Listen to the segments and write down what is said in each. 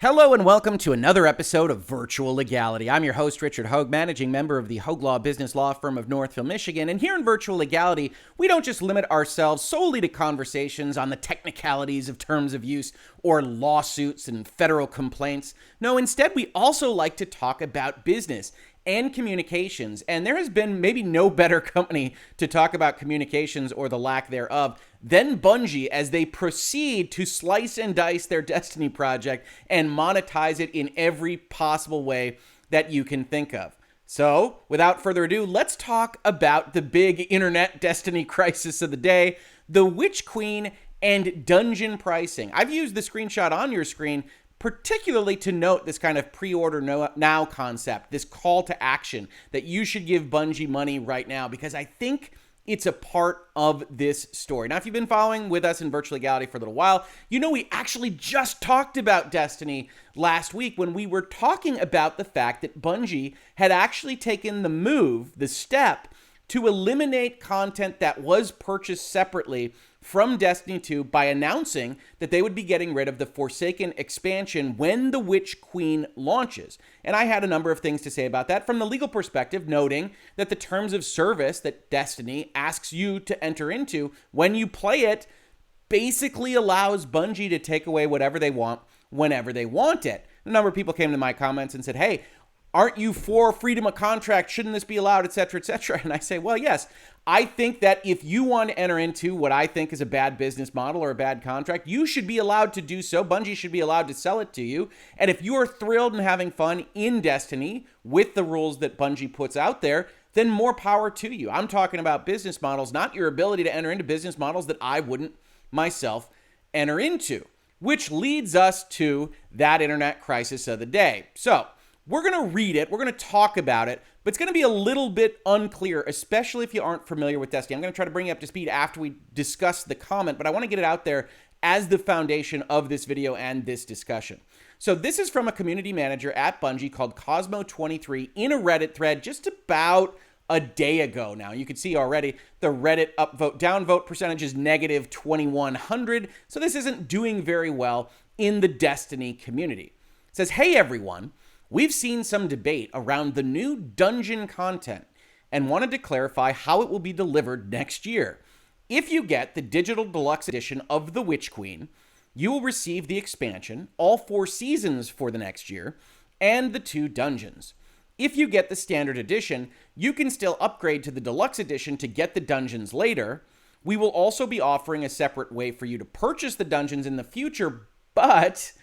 Hello and welcome to another episode of Virtual Legality. I'm your host, Richard Hoeg, managing member of the Hoeg Law Business Law Firm of Northville, Michigan. And here in Virtual Legality, we don't just limit ourselves solely to conversations on the technicalities of terms of use or lawsuits and federal complaints. No, instead, we also like to talk about business and communications. And there has been maybe no better company to talk about communications or the lack thereof than Bungie as they proceed to slice and dice their Destiny project and monetize it in every possible way that you can think of. So, without further ado, let's talk about the big internet Destiny crisis of the day, the Witch Queen and dungeon pricing. I've used the screenshot on your screen particularly to note this kind of pre-order now concept, this call to action that you should give Bungie money right now, because I think it's a part of this story. Now, if you've been following with us in Virtual Legality for a little while, you know we actually just talked about Destiny last week when we were talking about the fact that Bungie had actually taken the step to eliminate content that was purchased separately from Destiny 2 by announcing that they would be getting rid of the Forsaken expansion when the Witch Queen launches. And I had a number of things to say about that from the legal perspective, noting that the terms of service that Destiny asks you to enter into when you play it basically allows Bungie to take away whatever they want whenever they want it. A number of people came to my comments and said, hey, aren't you for freedom of contract? Shouldn't this be allowed, etc., etc.? And I say, well, yes. I think that if you want to enter into what I think is a bad business model or a bad contract, you should be allowed to do so. Bungie should be allowed to sell it to you. And if you are thrilled and having fun in Destiny with the rules that Bungie puts out there, then more power to you. I'm talking about business models, not your ability to enter into business models that I wouldn't myself enter into, which leads us to that internet crisis of the day. So, we're going to read it, we're going to talk about it, but it's going to be a little bit unclear, especially if you aren't familiar with Destiny. I'm going to try to bring you up to speed after we discuss the comment, but I want to get it out there as the foundation of this video and this discussion. So this is from a community manager at Bungie called Cosmo23 in a Reddit thread just about a day ago now. You can see already the Reddit upvote downvote percentage is negative 2100, so this isn't doing very well in the Destiny community. It says, hey everyone, we've seen some debate around the new dungeon content and wanted to clarify how it will be delivered next year. If you get the digital deluxe edition of the Witch Queen, you will receive the expansion, all 4 seasons for the next year, and the 2 dungeons. If you get the standard edition, you can still upgrade to the deluxe edition to get the dungeons later. We will also be offering a separate way for you to purchase the dungeons in the future, but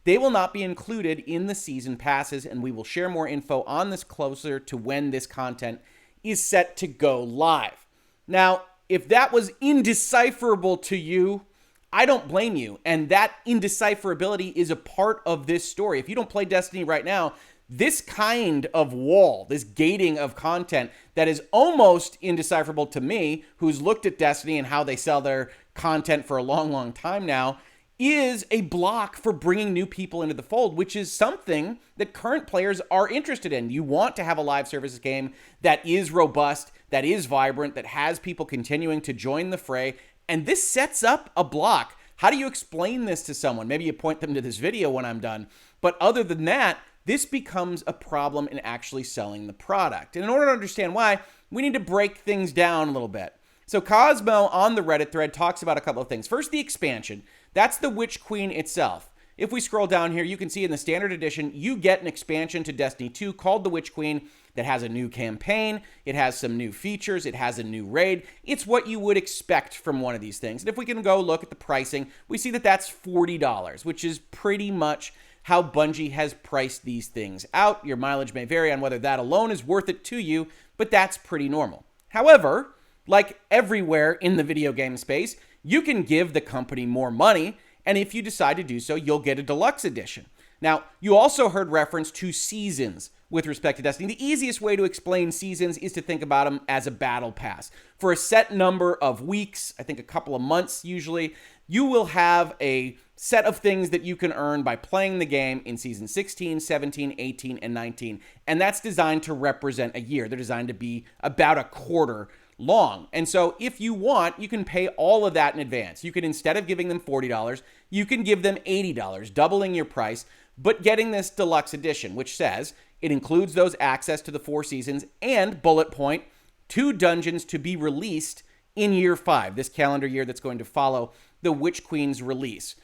they will not be included in the season passes, and we will share more info on this closer to when this content is set to go live. Now, if that was indecipherable to you, I don't blame you, and that indecipherability is a part of this story. If you don't play Destiny right now, this kind of wall, this gating of content that is almost indecipherable to me, who's looked at Destiny and how they sell their content for a long, long time now, is a block for bringing new people into the fold, which is something that current players are interested in. You want to have a live services game that is robust, that is vibrant, that has people continuing to join the fray, and this sets up a block. How do you explain this to someone? Maybe you point them to this video when I'm done, but other than that, this becomes a problem in actually selling the product. And in order to understand why, we need to break things down a little bit. So Cosmo on the Reddit thread talks about a couple of things. First, the expansion. That's the Witch Queen itself. If we scroll down here, you can see in the standard edition, you get an expansion to Destiny 2 called the Witch Queen that has a new campaign. It has some new features. It has a new raid. It's what you would expect from one of these things. And if we can go look at the pricing, we see that that's $40, which is pretty much how Bungie has priced these things out. Your mileage may vary on whether that alone is worth it to you, but that's pretty normal. However, like everywhere in the video game space, you can give the company more money, and if you decide to do so, you'll get a deluxe edition. Now, you also heard reference to seasons with respect to Destiny. The easiest way to explain seasons is to think about them as a battle pass. For a set number of weeks, I think a couple of months usually, you will have a set of things that you can earn by playing the game in season 16, 17, 18, and 19. And that's designed to represent a year. They're designed to be about a quarter long. And so if you want, you can pay all of that in advance. You can, instead of giving them $40, you can give them $80, doubling your price but getting this deluxe edition, which says it includes those access to the 4 seasons and, bullet point, 2 dungeons to be released in year 5, this calendar year that's going to follow the Witch Queen's release.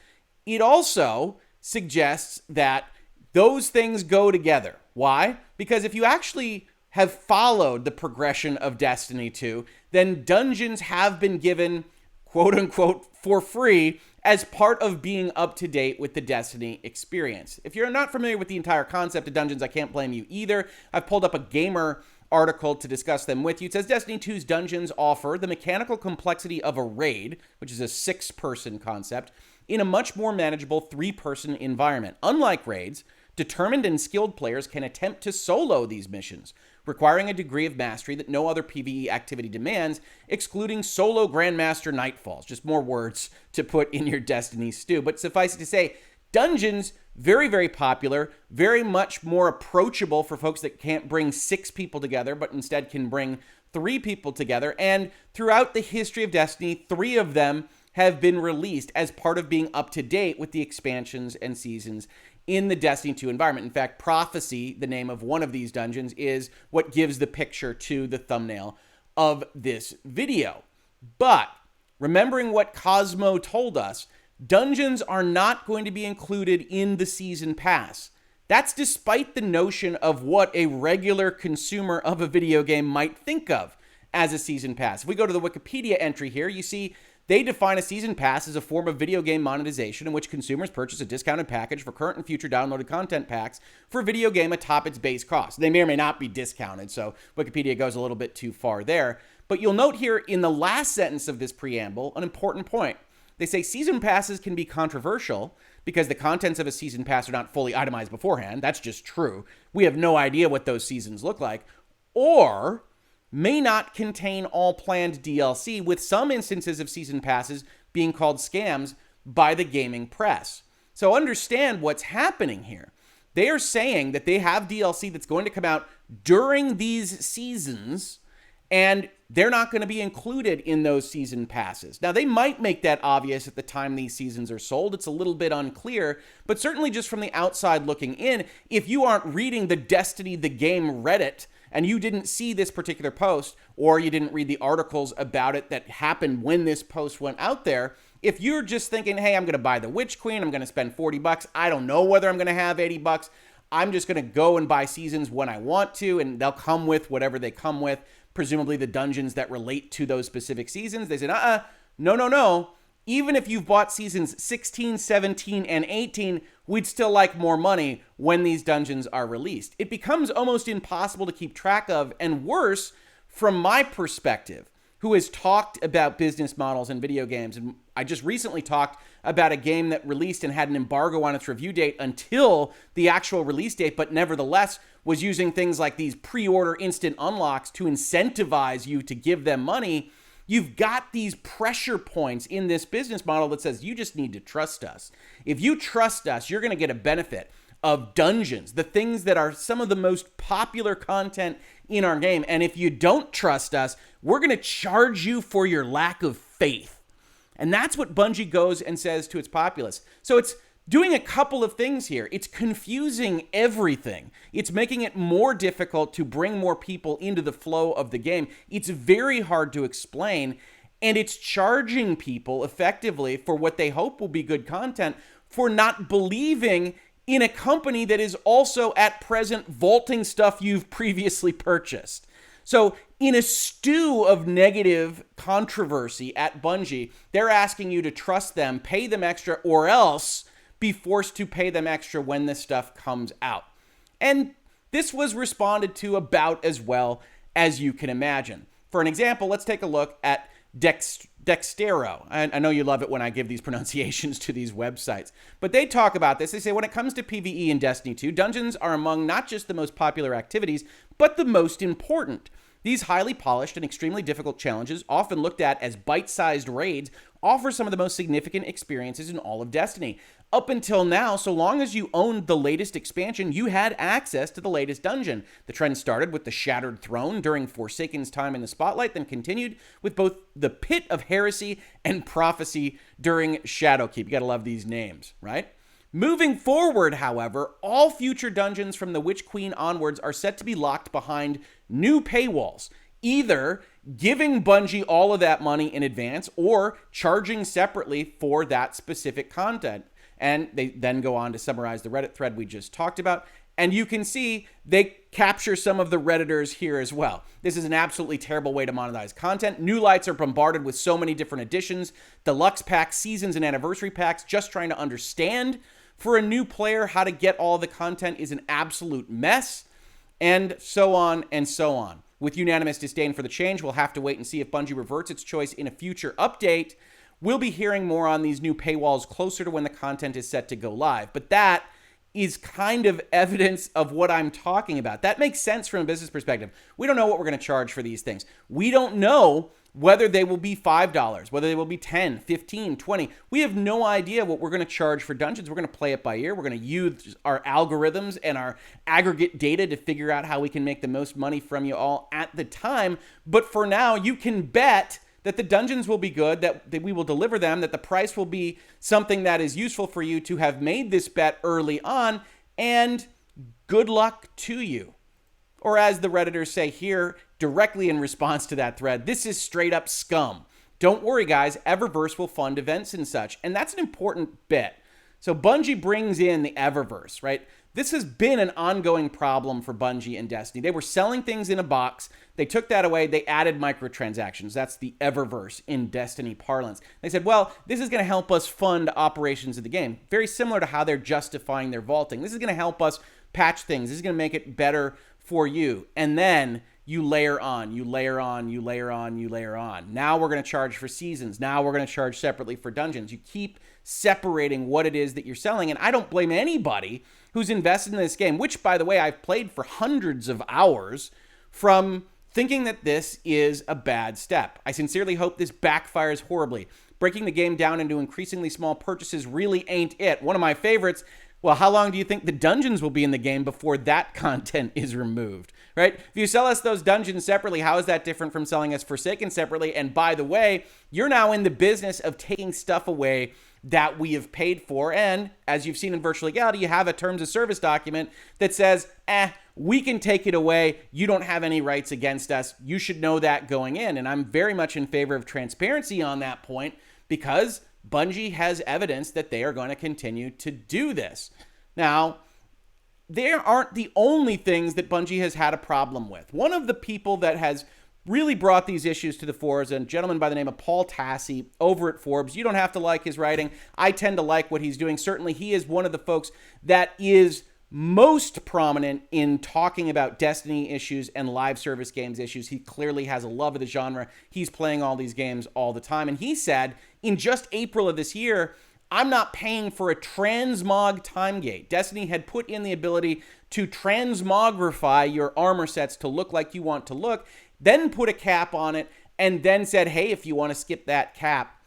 It also suggests that those things go together. Why? Because if you actually have followed the progression of Destiny 2, then dungeons have been given, quote unquote, for free as part of being up to date with the Destiny experience. If you're not familiar with the entire concept of dungeons, I can't blame you either. I've pulled up a gamer article to discuss them with you. It says Destiny 2's dungeons offer the mechanical complexity of a raid, which is a 6-person concept, in a much more manageable 3-person environment. Unlike raids, determined and skilled players can attempt to solo these missions, requiring a degree of mastery that no other PvE activity demands, excluding solo Grandmaster Nightfalls. Just more words to put in your Destiny stew. But suffice it to say, dungeons, very, very popular, very much more approachable for folks that can't bring 6 people together, but instead can bring 3 people together. And throughout the history of Destiny, 3 of them have been released as part of being up to date with the expansions and seasons in the Destiny 2 environment. In fact, Prophecy, the name of one of these dungeons, is what gives the picture to the thumbnail of this video. But remembering what Cosmo told us, dungeons are not going to be included in the season pass. That's despite the notion of what a regular consumer of a video game might think of as a season pass. If we go to the Wikipedia entry here, you see they define a season pass as a form of video game monetization in which consumers purchase a discounted package for current and future downloaded content packs for a video game atop its base cost. They may or may not be discounted, so Wikipedia goes a little bit too far there. But you'll note here in the last sentence of this preamble an important point. They say season passes can be controversial because the contents of a season pass are not fully itemized beforehand. That's just true. We have no idea what those seasons look like. Or may not contain all planned DLC, with some instances of season passes being called scams by the gaming press. So understand what's happening here. They are saying that they have DLC that's going to come out during these seasons, and they're not going to be included in those season passes. Now, they might make that obvious at the time these seasons are sold. It's a little bit unclear, but certainly just from the outside looking in, if you aren't reading the Destiny the Game Reddit, and you didn't see this particular post, or you didn't read the articles about it that happened when this post went out there, if you're just thinking, hey, I'm going to buy the Witch Queen, I'm going to spend $40, I don't know whether I'm going to have $80, I'm just going to go and buy seasons when I want to, and they'll come with whatever they come with, presumably the dungeons that relate to those specific seasons. They said, no. Even if you've bought seasons 16, 17, and 18, we'd still like more money when these dungeons are released. It becomes almost impossible to keep track of, and worse, from my perspective, who has talked about business models in video games. And I just recently talked about a game that released and had an embargo on its review date until the actual release date, but nevertheless was using things like these pre-order instant unlocks to incentivize you to give them money. You've got these pressure points in this business model that says you just need to trust us. If you trust us, you're going to get a benefit of dungeons, the things that are some of the most popular content in our game. And if you don't trust us, we're going to charge you for your lack of faith. And that's what Bungie goes and says to its populace. So it's doing a couple of things here. It's confusing everything. It's making it more difficult to bring more people into the flow of the game. It's very hard to explain, and it's charging people effectively for what they hope will be good content for not believing in a company that is also at present vaulting stuff you've previously purchased. So in a stew of negative controversy at Bungie, they're asking you to trust them, pay them extra, or else be forced to pay them extra when this stuff comes out. And this was responded to about as well as you can imagine. For an example, let's take a look at Dextero. I know you love it when I give these pronunciations to these websites, but they talk about this. They say when it comes to PvE in Destiny 2, dungeons are among not just the most popular activities, but the most important. These highly polished and extremely difficult challenges, often looked at as bite-sized raids, offer some of the most significant experiences in all of Destiny. Up until now, so long as you owned the latest expansion, you had access to the latest dungeon. The trend started with the Shattered Throne during Forsaken's time in the spotlight, then continued with both the Pit of Heresy and Prophecy during Shadowkeep. You gotta love these names, right? Moving forward, however, all future dungeons from the Witch Queen onwards are set to be locked behind new paywalls, either giving Bungie all of that money in advance or charging separately for that specific content. And they then go on to summarize the Reddit thread we just talked about. And you can see they capture some of the Redditors here as well. This is an absolutely terrible way to monetize content. New lights are bombarded with so many different editions, deluxe packs, seasons, and anniversary packs. Just trying to understand for a new player how to get all the content is an absolute mess, and so on and so on. With unanimous disdain for the change, we'll have to wait and see if Bungie reverts its choice in a future update. We'll be hearing more on these new paywalls closer to when the content is set to go live. But that is kind of evidence of what I'm talking about. That makes sense from a business perspective. We don't know what we're going to charge for these things. We don't know whether they will be $5, whether they will be $10, $15, $20. We have no idea what we're going to charge for dungeons. We're going to play it by ear. We're going to use our algorithms and our aggregate data to figure out how we can make the most money from you all at the time. But for now, you can bet that the dungeons will be good, that we will deliver them, that the price will be something that is useful for you to have made this bet early on, and good luck to you. Or as the Redditors say here, directly in response to that thread, this is straight up scum. Don't worry, guys, Eververse will fund events and such, and that's an important bit. So Bungie brings in the Eververse, right? This has been an ongoing problem for Bungie and Destiny. They were selling things in a box. They took that away. They added microtransactions. That's the Eververse in Destiny parlance. They said, well, this is going to help us fund operations of the game. Very similar to how they're justifying their vaulting. This is going to help us patch things. This is going to make it better for you. And then you layer on, you layer on, you layer on, you layer on. Now we're going to charge for seasons. Now we're going to charge separately for dungeons. You keep separating what it is that you're selling. And I don't blame anybody who's invested in this game, which, by the way, I've played for hundreds of hours, from thinking that this is a bad step. I sincerely hope this backfires horribly. Breaking the game down into increasingly small purchases really ain't it. One of my favorites. Well, how long do you think the dungeons will be in the game before that content is removed, right? If you sell us those dungeons separately, how is that different from selling us Forsaken separately? And by the way, you're now in the business of taking stuff away that we have paid for. And as you've seen in Virtual Legality, you have a terms of service document that says, we can take it away. You don't have any rights against us. You should know that going in. And I'm very much in favor of transparency on that point, because Bungie has evidence that they are going to continue to do this. Now, there aren't the only things that Bungie has had a problem with. One of the people that has really brought these issues to the fore is a gentleman by the name of Paul Tassi over at Forbes. You don't have to like his writing. I tend to like what he's doing. Certainly, he is one of the folks that is most prominent in talking about Destiny issues and live service games issues. He clearly has a love of the genre. He's playing all these games all the time. And he said in just April of this year, I'm not paying for a transmog time gate. Destiny had put in the ability to transmogrify your armor sets to look like you want to look, then put a cap on it, and then said, hey, if you want to skip that cap,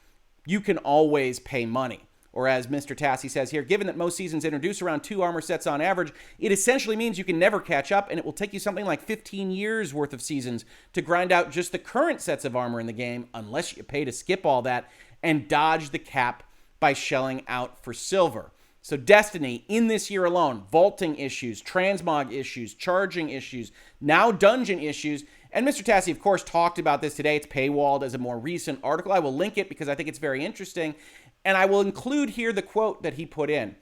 you can always pay money. Or as Mr. Tassi says here, given that most seasons introduce around 2 armor sets on average, it essentially means you can never catch up, and it will take you something like 15 years worth of seasons to grind out just the current sets of armor in the game, unless you pay to skip all that and dodge the cap by shelling out for silver. So Destiny, in this year alone, vaulting issues, transmog issues, charging issues, now dungeon issues. And Mr. Tassi, of course, talked about this today. It's paywalled as a more recent article. I will link it because I think it's very interesting. And I will include here the quote that he put in.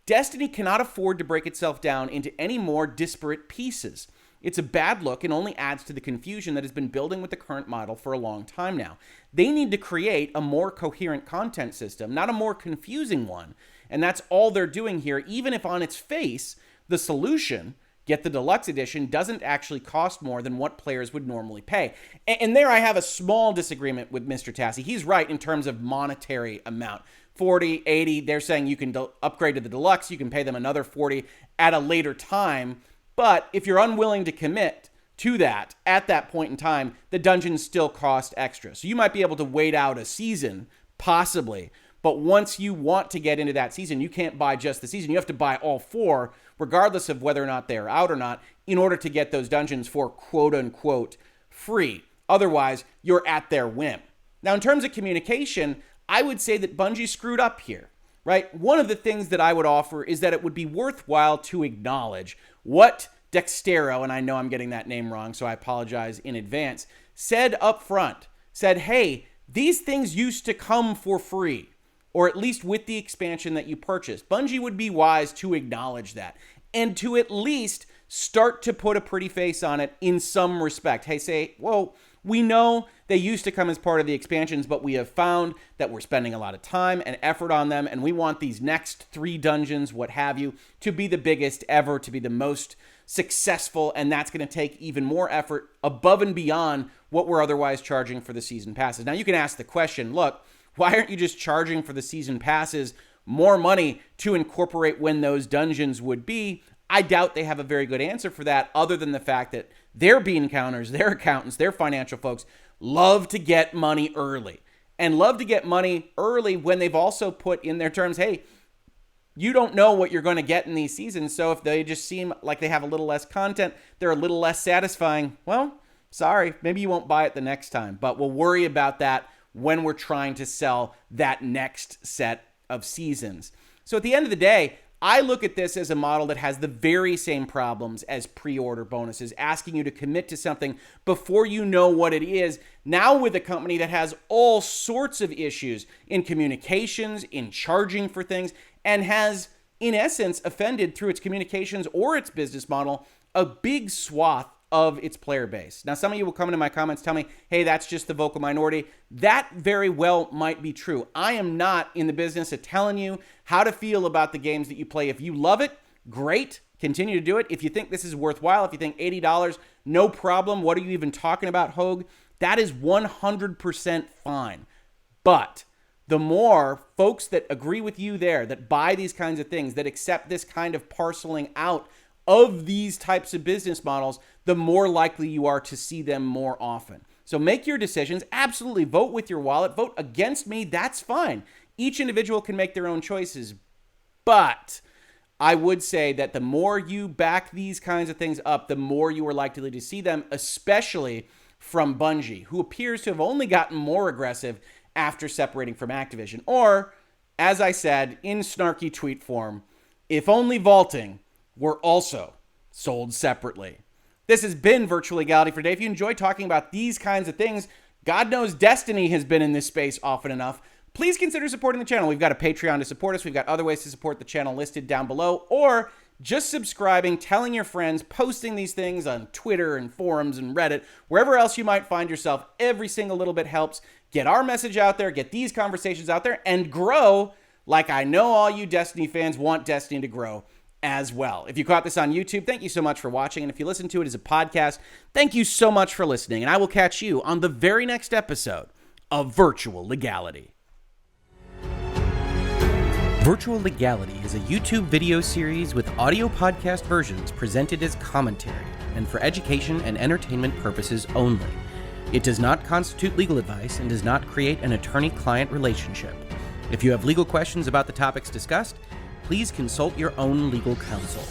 Destiny cannot afford to break itself down into any more disparate pieces. It's a bad look and only adds to the confusion that has been building with the current model for a long time now. They need to create a more coherent content system, not a more confusing one. And that's all they're doing here, even if on its face, the solution, get the deluxe edition, doesn't actually cost more than what players would normally pay. And there I have a small disagreement with Mr. Tassi. He's right in terms of monetary amount. 40, 80, they're saying you can upgrade to the deluxe, you can pay them another 40 at a later time. But if you're unwilling to commit to that at that point in time, the dungeons still cost extra. So you might be able to wait out a season, possibly. But once you want to get into that season, you can't buy just the season. You have to buy all 4, regardless of whether or not they're out or not, in order to get those dungeons for quote-unquote free. Otherwise, you're at their whim. Now, in terms of communication, I would say that Bungie screwed up here. right? One of the things that I would offer is that it would be worthwhile to acknowledge what Dextero, and I know I'm getting that name wrong, so I apologize in advance, said up front, said, hey, these things used to come for free, or at least with the expansion that you purchased. Bungie would be wise to acknowledge that and to at least start to put a pretty face on it in some respect. Hey, say, whoa, we know they used to come as part of the expansions, but we have found that we're spending a lot of time and effort on them, and we want these next 3 dungeons, what have you, to be the biggest ever, to be the most successful, and that's going to take even more effort above and beyond what we're otherwise charging for the season passes. Now, you can ask the question, look, why aren't you just charging for the season passes more money to incorporate when those dungeons would be? I doubt they have a very good answer for that, other than the fact that their bean counters, their accountants, their financial folks love to get money early, and love to get money early when they've also put in their terms, hey, you don't know what you're going to get in these seasons, so if they just seem like they have a little less content, they're a little less satisfying, well, sorry, maybe you won't buy it the next time, but we'll worry about that when we're trying to sell that next set of seasons. So at the end of the day, I look at this as a model that has the very same problems as pre-order bonuses, asking you to commit to something before you know what it is, now with a company that has all sorts of issues in communications, in charging for things, and has, in essence, offended through its communications or its business model, a big swath of its player base. Now, some of you will come into my comments, tell me, hey, that's just the vocal minority. That very well might be true. I am not in the business of telling you how to feel about the games that you play. If you love it, great, continue to do it. If you think this is worthwhile, if you think $80, no problem, what are you even talking about, Hoeg? That is 100% fine. But the more folks that agree with you there, that buy these kinds of things, that accept this kind of parceling out of these types of business models, the more likely you are to see them more often. So make your decisions. Absolutely vote with your wallet. Vote against me. That's fine. Each individual can make their own choices. But I would say that the more you back these kinds of things up, the more you are likely to see them, especially from Bungie, who appears to have only gotten more aggressive after separating from Activision. Or, as I said in snarky tweet form, if only vaulting were also sold separately. This has been Virtual Legality for today. If you enjoy talking about these kinds of things, God knows Destiny has been in this space often enough, please consider supporting the channel. We've got a Patreon to support us. We've got other ways to support the channel listed down below, or just subscribing, telling your friends, posting these things on Twitter and forums and Reddit, wherever else you might find yourself. Every single little bit helps get our message out there, get these conversations out there, and grow like I know all you Destiny fans want Destiny to grow as well. If you caught this on YouTube, thank you so much for watching. And if you listen to it as a podcast, thank you so much for listening. And I will catch you on the very next episode of Virtual Legality. Virtual Legality is a YouTube video series with audio podcast versions presented as commentary and for education and entertainment purposes only. It does not constitute legal advice and does not create an attorney-client relationship. If you have legal questions about the topics discussed, please consult your own legal counsel.